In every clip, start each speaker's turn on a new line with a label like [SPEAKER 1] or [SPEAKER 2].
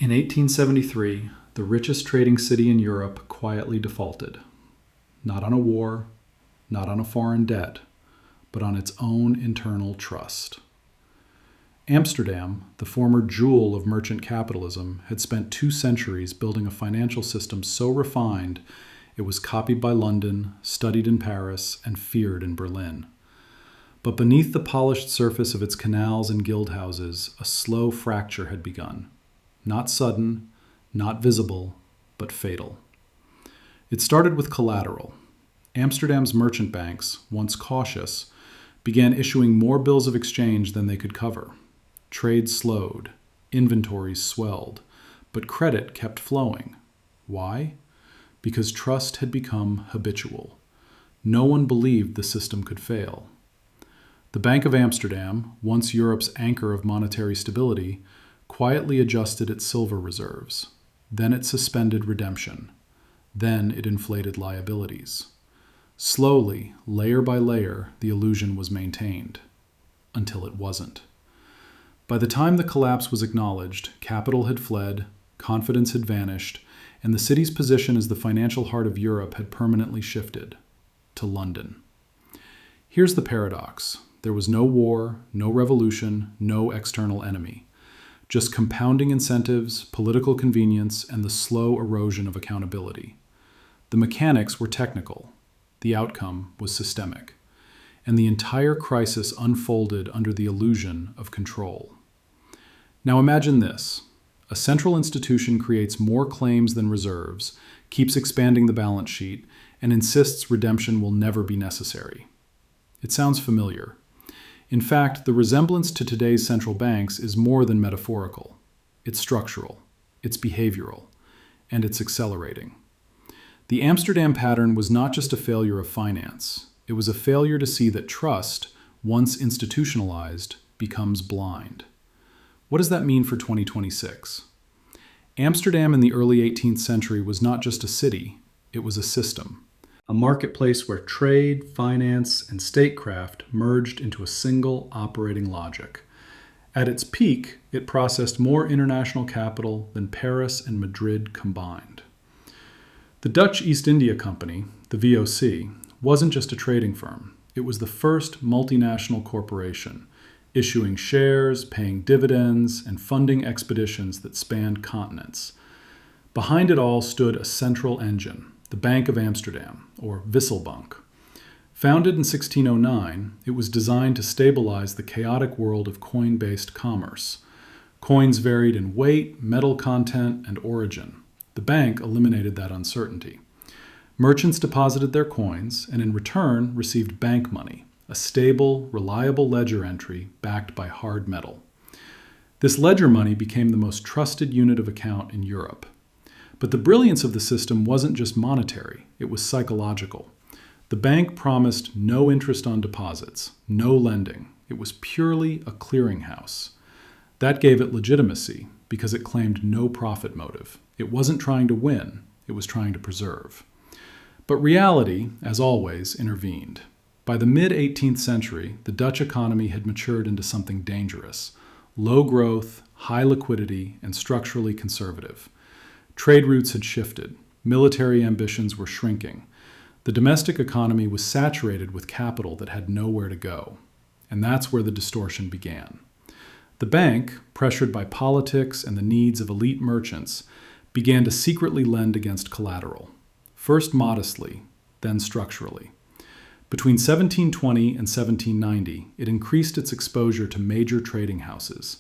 [SPEAKER 1] In 1873, the richest trading city in Europe quietly defaulted. Not on a war, not on a foreign debt, but on its own internal trust. Amsterdam, the former jewel of merchant capitalism, had spent 2 centuries building a financial system so refined it was copied by London, studied in Paris, and feared in Berlin. But beneath the polished surface of its canals and guildhouses, a slow fracture had begun. Not sudden, not visible, but fatal. It started with collateral. Amsterdam's merchant banks, once cautious, began issuing more bills of exchange than they could cover. Trade slowed, inventories swelled, but credit kept flowing. Why? Because trust had become habitual. No one believed the system could fail. The Bank of Amsterdam, once Europe's anchor of monetary stability, quietly adjusted its silver reserves. Then it suspended redemption. Then it inflated liabilities. Slowly, layer by layer, the illusion was maintained. Until it wasn't. By the time the collapse was acknowledged, capital had fled, confidence had vanished, and the city's position as the financial heart of Europe had permanently shifted to London. Here's the paradox. There was no war, no revolution, no external enemy. Just compounding incentives, political convenience, and the slow erosion of accountability. The mechanics were technical. The outcome was systemic. And the entire crisis unfolded under the illusion of control. Now imagine this. A central institution creates more claims than reserves, keeps expanding the balance sheet, and insists redemption will never be necessary. It sounds familiar. In fact, the resemblance to today's central banks is more than metaphorical. It's structural, it's behavioral, and it's accelerating. The Amsterdam pattern was not just a failure of finance. It was a failure to see that trust, once institutionalized, becomes blind. What does that mean for 2026? Amsterdam in the early 18th century was not just a city, it was a system. A marketplace where trade, finance, and statecraft merged into a single operating logic. At its peak, it processed more international capital than Paris and Madrid combined. The Dutch East India Company, the VOC, wasn't just a trading firm. It was the first multinational corporation, issuing shares, paying dividends, and funding expeditions that spanned continents. Behind it all stood a central engine, the Bank of Amsterdam, or Wisselbank. Founded in 1609, it was designed to stabilize the chaotic world of coin-based commerce. Coins varied in weight, metal content, and origin. The bank eliminated that uncertainty. Merchants deposited their coins and in return received bank money, a stable, reliable ledger entry backed by hard metal. This ledger money became the most trusted unit of account in Europe. But the brilliance of the system wasn't just monetary, it was psychological. The bank promised no interest on deposits, no lending. It was purely a clearinghouse. That gave it legitimacy because it claimed no profit motive. It wasn't trying to win, it was trying to preserve. But reality, as always, intervened. By the mid-18th century, the Dutch economy had matured into something dangerous. Low growth, high liquidity, and structurally conservative. Trade routes had shifted. Military ambitions were shrinking. The domestic economy was saturated with capital that had nowhere to go. And that's where the distortion began. The bank, pressured by politics and the needs of elite merchants, began to secretly lend against collateral. First modestly, then structurally. Between 1720 and 1790, it increased its exposure to major trading houses.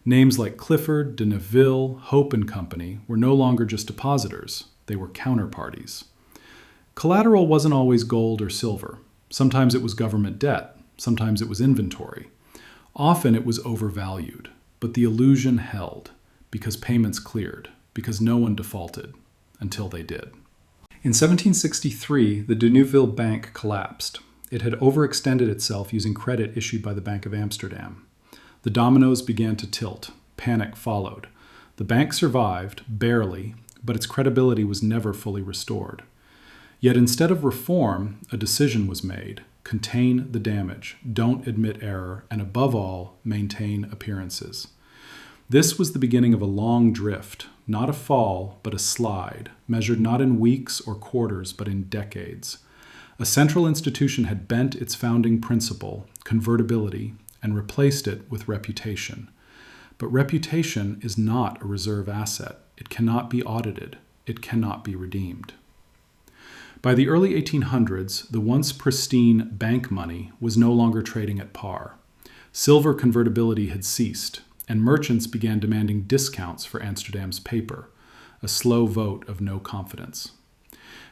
[SPEAKER 1] Names like Clifford, de Neuville, Hope and Company were no longer just depositors, they were counterparties. Collateral wasn't always gold or silver. Sometimes it was government debt, sometimes it was inventory. Often it was overvalued, but the illusion held, because payments cleared, because no one defaulted, until they did. In 1763, the de Neuville Bank collapsed. It had overextended itself using credit issued by the Bank of Amsterdam. The dominoes began to tilt. Panic followed. The bank survived, barely, but its credibility was never fully restored. Yet instead of reform, a decision was made. Contain the damage, don't admit error, and above all, maintain appearances. This was the beginning of a long drift, not a fall, but a slide, measured not in weeks or quarters, but in decades. A central institution had bent its founding principle, convertibility, and replaced it with reputation. But reputation is not a reserve asset. It cannot be audited. It cannot be redeemed. By the early 1800s, the once pristine bank money was no longer trading at par. Silver convertibility had ceased, and merchants began demanding discounts for Amsterdam's paper, a slow vote of no confidence.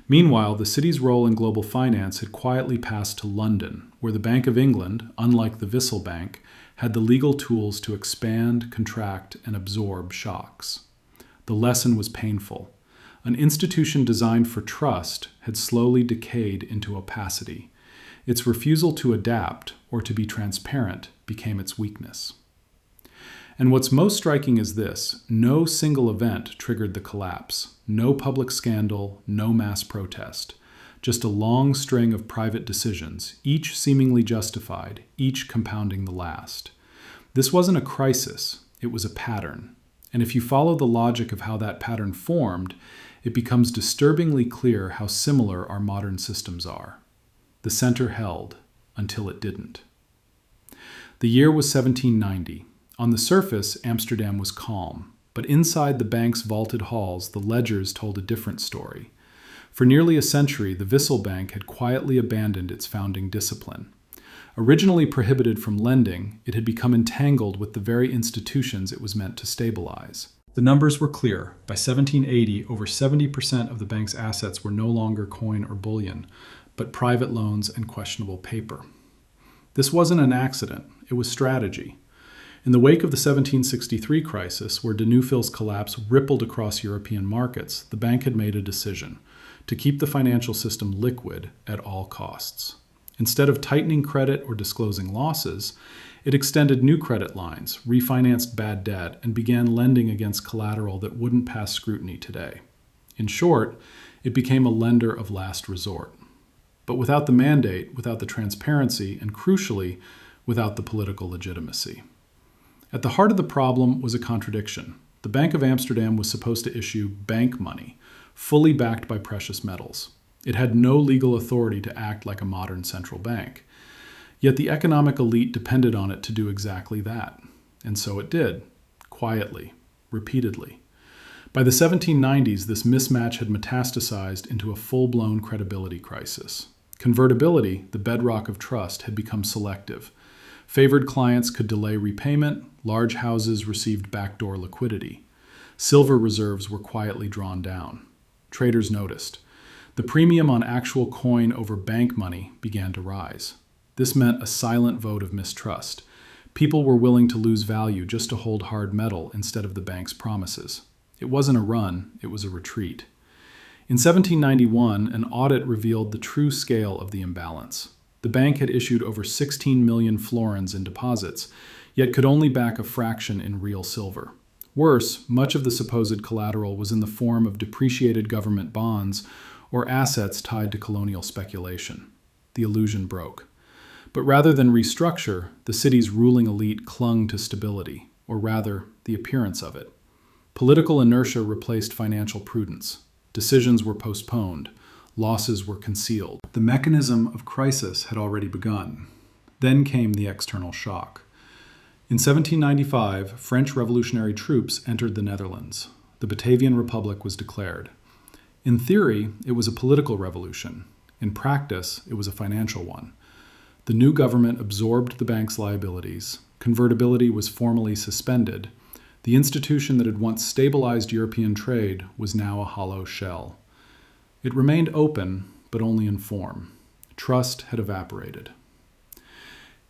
[SPEAKER 1] Meanwhile, the city's role in global finance had quietly passed to London, where the Bank of England, unlike the Wissel Bank, had the legal tools to expand, contract, and absorb shocks. The lesson was painful. An institution designed for trust had slowly decayed into opacity. Its refusal to adapt or to be transparent became its weakness. And what's most striking is this: no single event triggered the collapse, no public scandal, no mass protest, just a long string of private decisions, each seemingly justified, each compounding the last. This wasn't a crisis, it was a pattern. And if you follow the logic of how that pattern formed, it becomes disturbingly clear how similar our modern systems are. The center held until it didn't. The year was 1790. On the surface, Amsterdam was calm, but inside the bank's vaulted halls, the ledgers told a different story. For nearly a century, the Wissel Bank had quietly abandoned its founding discipline. Originally prohibited from lending, it had become entangled with the very institutions it was meant to stabilize. The numbers were clear. By 1780, over 70% of the bank's assets were no longer coin or bullion, but private loans and questionable paper. This wasn't an accident, it was strategy. In the wake of the 1763 crisis, where de Neufville's collapse rippled across European markets, the bank had made a decision to keep the financial system liquid at all costs. Instead of tightening credit or disclosing losses, it extended new credit lines, refinanced bad debt, and began lending against collateral that wouldn't pass scrutiny today. In short, it became a lender of last resort. But without the mandate, without the transparency, and crucially, without the political legitimacy. At the heart of the problem was a contradiction. The Bank of Amsterdam was supposed to issue bank money, fully backed by precious metals. It had no legal authority to act like a modern central bank. Yet the economic elite depended on it to do exactly that. And so it did, quietly, repeatedly. By the 1790s, this mismatch had metastasized into a full-blown credibility crisis. Convertibility, the bedrock of trust, had become selective. Favored clients could delay repayment, large houses received backdoor liquidity. Silver reserves were quietly drawn down. Traders noticed. The premium on actual coin over bank money began to rise. This meant a silent vote of mistrust. People were willing to lose value just to hold hard metal instead of the bank's promises. It wasn't a run, it was a retreat. In 1791, an audit revealed the true scale of the imbalance. The bank had issued over 16 million florins in deposits, yet could only back a fraction in real silver. Worse, much of the supposed collateral was in the form of depreciated government bonds or assets tied to colonial speculation. The illusion broke. But rather than restructure, the city's ruling elite clung to stability, or rather, the appearance of it. Political inertia replaced financial prudence. Decisions were postponed. Losses were concealed. The mechanism of crisis had already begun. Then came the external shock. In 1795, French revolutionary troops entered the Netherlands. The Batavian Republic was declared. In theory, it was a political revolution. In practice, it was a financial one. The new government absorbed the bank's liabilities. Convertibility was formally suspended. The institution that had once stabilized European trade was now a hollow shell. It remained open, but only in form. Trust had evaporated.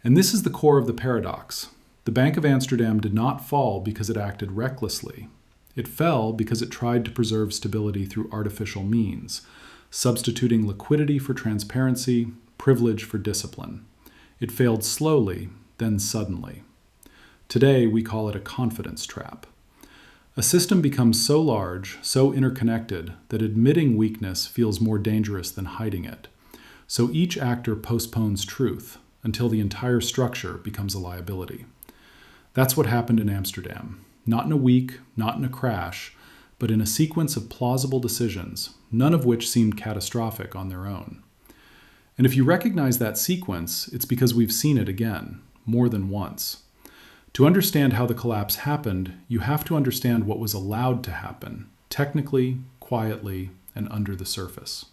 [SPEAKER 1] And this is the core of the paradox. The Bank of Amsterdam did not fall because it acted recklessly. It fell because it tried to preserve stability through artificial means, substituting liquidity for transparency, privilege for discipline. It failed slowly, then suddenly. Today, we call it a confidence trap. A system becomes so large, so interconnected, that admitting weakness feels more dangerous than hiding it. So each actor postpones truth until the entire structure becomes a liability. That's what happened in Amsterdam. not in a week, not in a crash, but in a sequence of plausible decisions, none of which seemed catastrophic on their own. And if you recognize that sequence, it's because we've seen it again, more than once. To understand how the collapse happened, you have to understand what was allowed to happen, technically, quietly, and under the surface.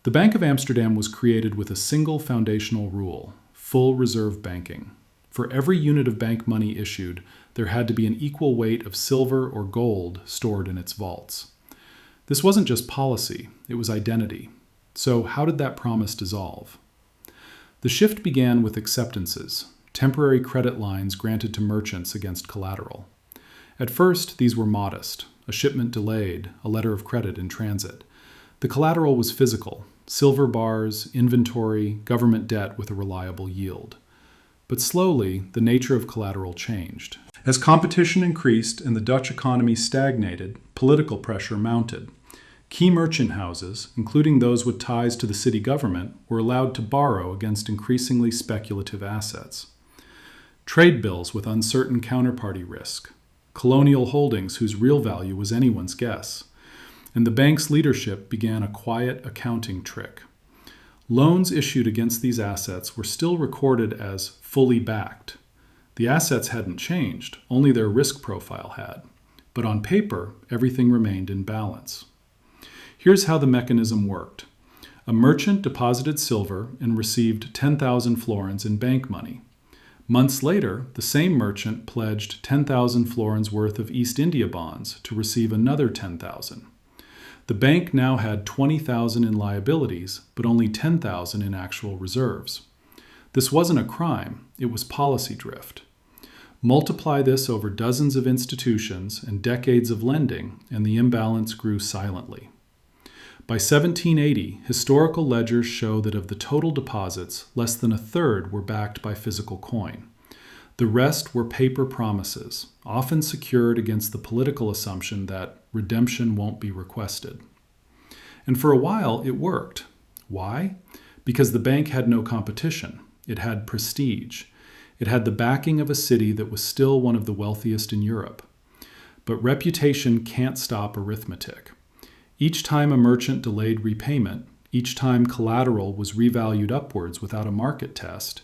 [SPEAKER 1] The Bank of Amsterdam was created with a single foundational rule: full reserve banking. For every unit of bank money issued, there had to be an equal weight of silver or gold stored in its vaults. This wasn't just policy, it was identity. So how did that promise dissolve? The shift began with acceptances, temporary credit lines granted to merchants against collateral. At first, these were modest: a shipment delayed, a letter of credit in transit. The collateral was physical: silver bars, inventory, government debt with a reliable yield. But slowly, the nature of collateral changed. As competition increased and the Dutch economy stagnated, political pressure mounted. Key merchant houses, including those with ties to the city government, were allowed to borrow against increasingly speculative assets. Trade bills with uncertain counterparty risk, colonial holdings whose real value was anyone's guess, and the bank's leadership began a quiet accounting trick. Loans issued against these assets were still recorded as fully backed. The assets hadn't changed, only their risk profile had. But on paper, everything remained in balance. Here's how the mechanism worked. A merchant deposited silver and received 10,000 florins in bank money. Months later, the same merchant pledged 10,000 florins worth of East India bonds to receive another 10,000. The bank now had 20,000 in liabilities, but only 10,000 in actual reserves. This wasn't a crime, it was policy drift. Multiply this over dozens of institutions and decades of lending, and the imbalance grew silently. By 1780, historical ledgers show that of the total deposits, less than a third were backed by physical coin. The rest were paper promises, often secured against the political assumption that redemption won't be requested. And for a while, it worked. Why? Because the bank had no competition. It had prestige. It had the backing of a city that was still one of the wealthiest in Europe. But reputation can't stop arithmetic. Each time a merchant delayed repayment, each time collateral was revalued upwards without a market test,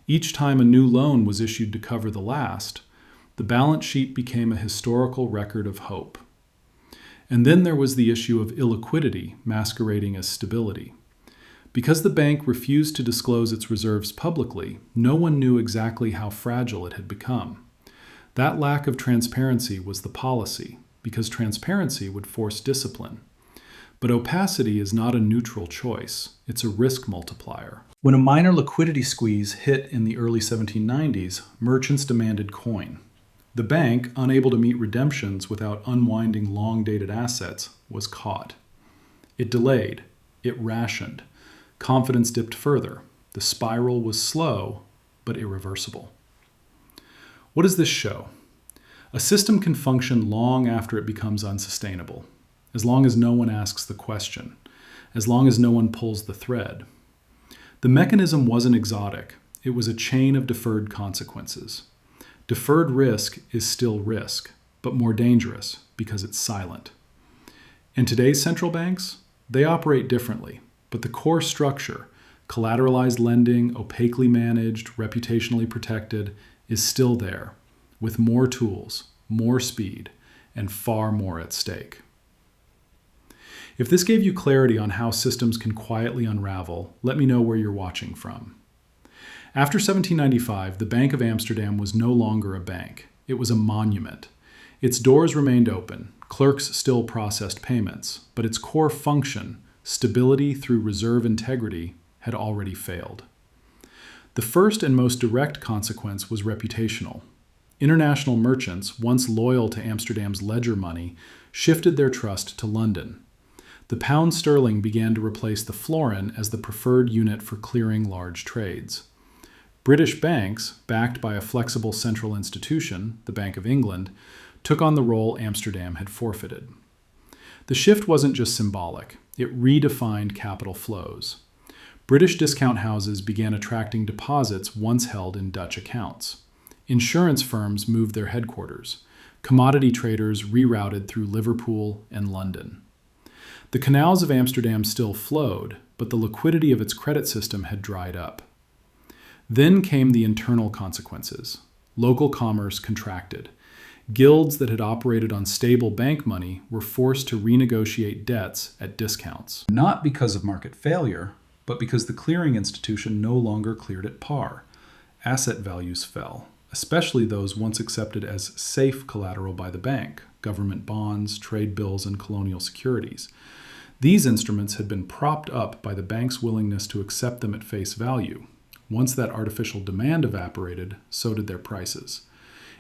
[SPEAKER 1] each time a new loan was issued to cover the last, the balance sheet became a historical record of hope. And then there was the issue of illiquidity masquerading as stability. Because the bank refused to disclose its reserves publicly, no one knew exactly how fragile it had become. That lack of transparency was the policy, because transparency would force discipline. But opacity is not a neutral choice, it's a risk multiplier. When a minor liquidity squeeze hit in the early 1790s, merchants demanded coin. The bank, unable to meet redemptions without unwinding long-dated assets, was caught. It delayed. It rationed. Confidence dipped further. The spiral was slow, but irreversible. What does this show? A system can function long after it becomes unsustainable, as long as no one asks the question, as long as no one pulls the thread. The mechanism wasn't exotic. It was a chain of deferred consequences. Deferred risk is still risk, but more dangerous because it's silent. And today's central banks, they operate differently, but the core structure, collateralized lending, opaquely managed, reputationally protected, is still there, with more tools, more speed, and far more at stake. If this gave you clarity on how systems can quietly unravel, let me know where you're watching from. After 1795, the Bank of Amsterdam was no longer a bank. It was a monument. Its doors remained open. Clerks still processed payments, but its core function, stability through reserve integrity, had already failed. The first and most direct consequence was reputational. International merchants, once loyal to Amsterdam's ledger money, shifted their trust to London. The pound sterling began to replace the florin as the preferred unit for clearing large trades. British banks, backed by a flexible central institution, the Bank of England, took on the role Amsterdam had forfeited. The shift wasn't just symbolic, it redefined capital flows. British discount houses began attracting deposits once held in Dutch accounts. Insurance firms moved their headquarters. Commodity traders rerouted through Liverpool and London. The canals of Amsterdam still flowed, but the liquidity of its credit system had dried up. Then came the internal consequences. Local commerce contracted. Guilds that had operated on stable bank money were forced to renegotiate debts at discounts. Not because of market failure, but because the clearing institution no longer cleared at par. Asset values fell, especially those once accepted as safe collateral by the bank, government bonds, trade bills, and colonial securities. These instruments had been propped up by the bank's willingness to accept them at face value. Once that artificial demand evaporated, so did their prices.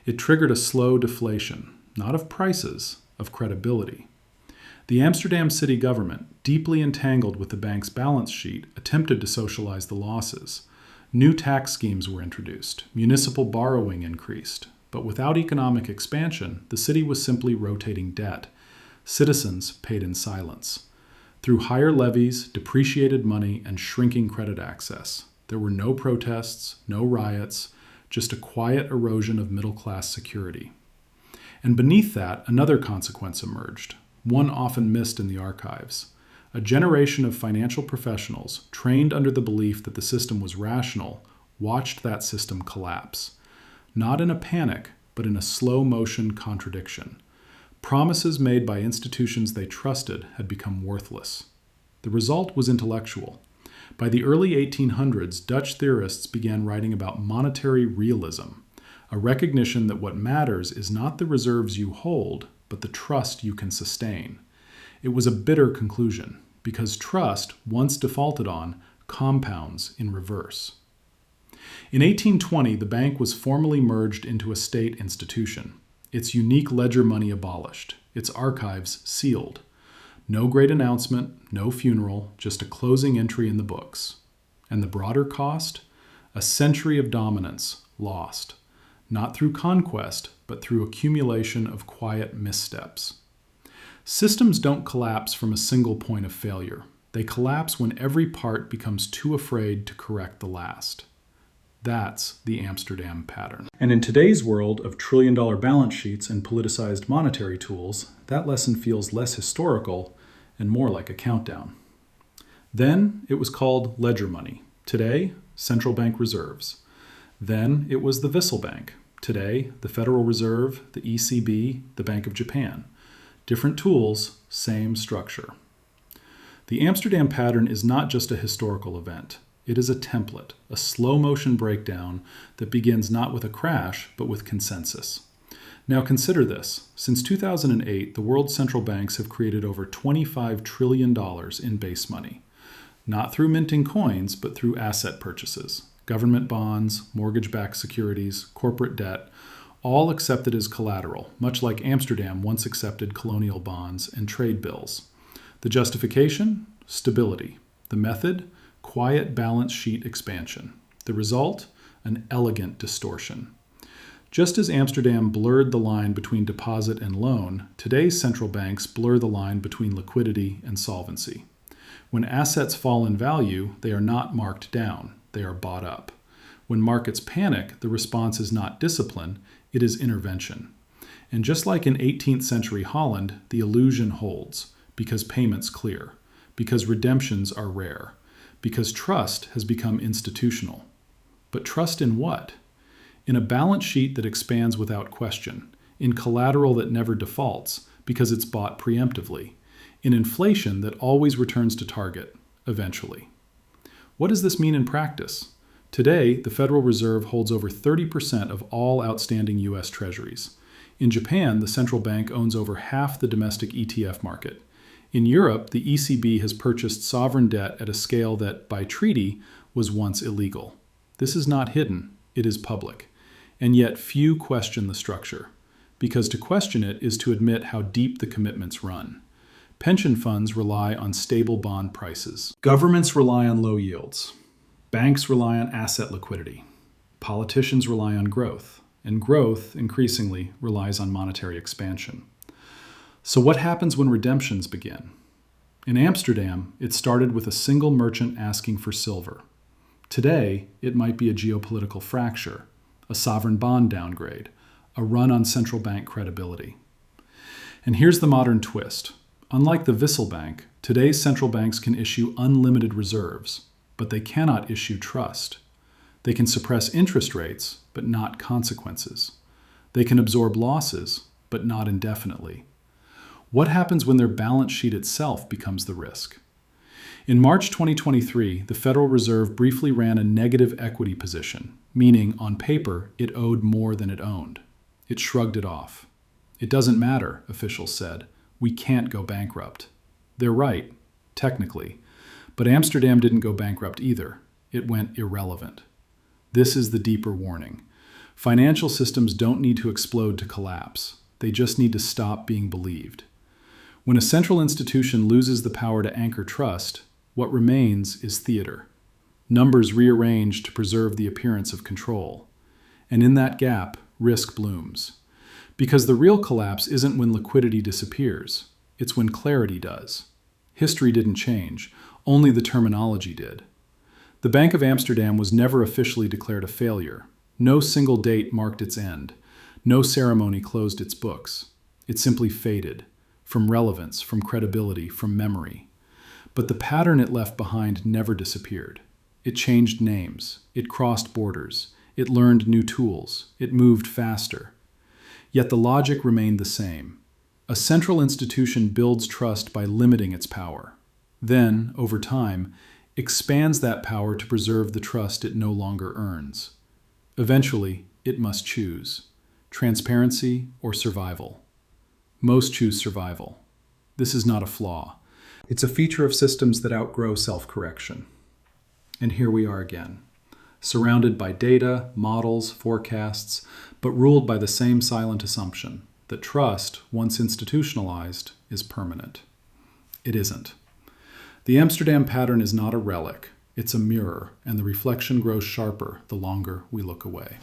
[SPEAKER 1] It triggered a slow deflation, not of prices, of credibility. The Amsterdam city government, deeply entangled with the bank's balance sheet, attempted to socialize the losses. New tax schemes were introduced, municipal borrowing increased, but without economic expansion, the city was simply rotating debt. Citizens paid in silence. Through higher levies, depreciated money, and shrinking credit access, there were no protests, no riots, just a quiet erosion of middle-class security. And beneath that, another consequence emerged, one often missed in the archives. A generation of financial professionals, trained under the belief that the system was rational, watched that system collapse. Not in a panic, but in a slow-motion contradiction. Promises made by institutions they trusted had become worthless. The result was intellectual. By the early 1800s, Dutch theorists began writing about monetary realism, a recognition that what matters is not the reserves you hold, but the trust you can sustain. It was a bitter conclusion, because trust, once defaulted on, compounds in reverse. In 1820, the bank was formally merged into a state institution, its unique ledger money abolished, its archives sealed. No great announcement, no funeral, just a closing entry in the books. And the broader cost? A century of dominance lost, not through conquest, but through accumulation of quiet missteps. Systems don't collapse from a single point of failure. They collapse when every part becomes too afraid to correct the last. That's the Amsterdam pattern. And in today's world of trillion-dollar balance sheets and politicized monetary tools, that lesson feels less historical and more like a countdown. Then it was called ledger money. Today, central bank reserves. Then it was the Vissel Bank. Today, the Federal Reserve, the ECB, the Bank of Japan. Different tools, same structure. The Amsterdam pattern is not just a historical event. It is a template, a slow-motion breakdown that begins not with a crash, but with consensus. Now consider this. Since 2008, the world's central banks have created over $25 trillion in base money. Not through minting coins, but through asset purchases. Government bonds, mortgage-backed securities, corporate debt, all accepted as collateral, much like Amsterdam once accepted colonial bonds and trade bills. The justification? Stability. The method? Quiet balance sheet expansion. The result? An elegant distortion. Just as Amsterdam blurred the line between deposit and loan, today's central banks blur the line between liquidity and solvency. When assets fall in value, they are not marked down, they are bought up. When markets panic, the response is not discipline, it is intervention. And just like in 18th century Holland, the illusion holds, because payments clear, because redemptions are rare, because trust has become institutional. But trust in what? In a balance sheet that expands without question, in collateral that never defaults because it's bought preemptively, in inflation that always returns to target, eventually. What does this mean in practice? Today, the Federal Reserve holds over 30% of all outstanding U.S. Treasuries. In Japan, the central bank owns over half the domestic ETF market. In Europe, the ECB has purchased sovereign debt at a scale that, by treaty, was once illegal. This is not hidden, it is public. And yet few question the structure, because to question it is to admit how deep the commitments run. Pension funds rely on stable bond prices. Governments rely on low yields. Banks rely on asset liquidity. Politicians rely on growth, and growth, increasingly, relies on monetary expansion. So what happens when redemptions begin? In Amsterdam, it started with a single merchant asking for silver. Today, it might be a geopolitical fracture, a sovereign bond downgrade, a run on central bank credibility. And here's the modern twist. Unlike the Wissel Bank, today's central banks can issue unlimited reserves, but they cannot issue trust. They can suppress interest rates, but not consequences. They can absorb losses, but not indefinitely. What happens when their balance sheet itself becomes the risk? In March 2023, the Federal Reserve briefly ran a negative equity position, meaning on paper it owed more than it owned. It shrugged it off. It doesn't matter, officials said. We can't go bankrupt. They're right, technically. But Amsterdam didn't go bankrupt either. It went irrelevant. This is the deeper warning. Financial systems don't need to explode to collapse. They just need to stop being believed. When a central institution loses the power to anchor trust, what remains is theater. Numbers rearranged to preserve the appearance of control. And in that gap, risk blooms. Because the real collapse isn't when liquidity disappears. It's when clarity does. History didn't change. Only the terminology did. The Bank of Amsterdam was never officially declared a failure. No single date marked its end. No ceremony closed its books. It simply faded. From relevance, from credibility, from memory. But the pattern it left behind never disappeared. It changed names. It crossed borders. It learned new tools. It moved faster. Yet the logic remained the same. A central institution builds trust by limiting its power. Then, over time, expands that power to preserve the trust it no longer earns. Eventually, it must choose transparency or survival. Most choose survival. This is not a flaw. It's a feature of systems that outgrow self-correction. And here we are again, surrounded by data, models, forecasts, but ruled by the same silent assumption that trust, once institutionalized, is permanent. It isn't. The Amsterdam pattern is not a relic. It's a mirror, and the reflection grows sharper the longer we look away.